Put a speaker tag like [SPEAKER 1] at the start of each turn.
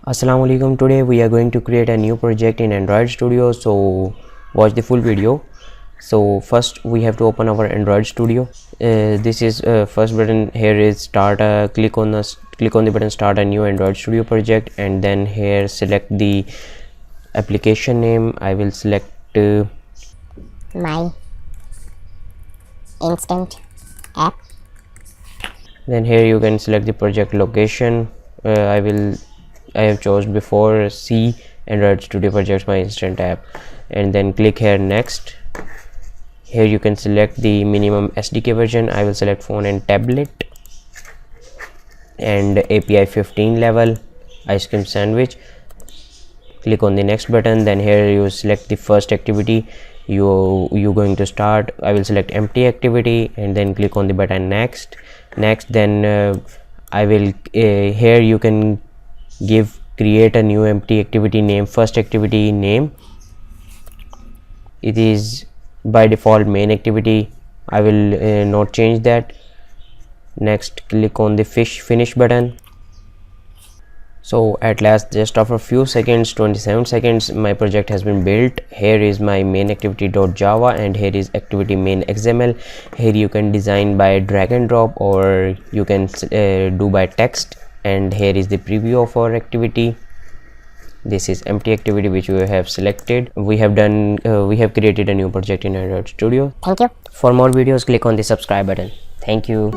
[SPEAKER 1] Assalamualaikum. Today we are going to create a new project in Android Studio, so watch the full video. So first we have to open our Android Studio. This is first button. Here is start. Click on the button start a new Android Studio project, and then here select the application name. I will select
[SPEAKER 2] my instant app.
[SPEAKER 1] Then here you can select the project location. I have chosen before C Android Studio projects my instant app, and then click here next. Here you can select the minimum SDK version. I will select phone and tablet, and API 15 level ice cream sandwich. Click on the next button. Then here you select the first activity you going to start. I will select empty activity, and then click on the button next. Then I will here you can create a new empty activity name. First activity name, it is by default main activity. I will not change that. Next, click on the finish button. So at last, just after a few seconds, 27 seconds, my project has been built. Here is my main activity.java, and here is activity main XML. Here you can design by drag and drop, or you can do by text. And here is the preview of our activity. This is empty activity which we have selected. We have created a new project in Android Studio.
[SPEAKER 2] Thank you.
[SPEAKER 1] For more videos, click on the subscribe button. Thank you.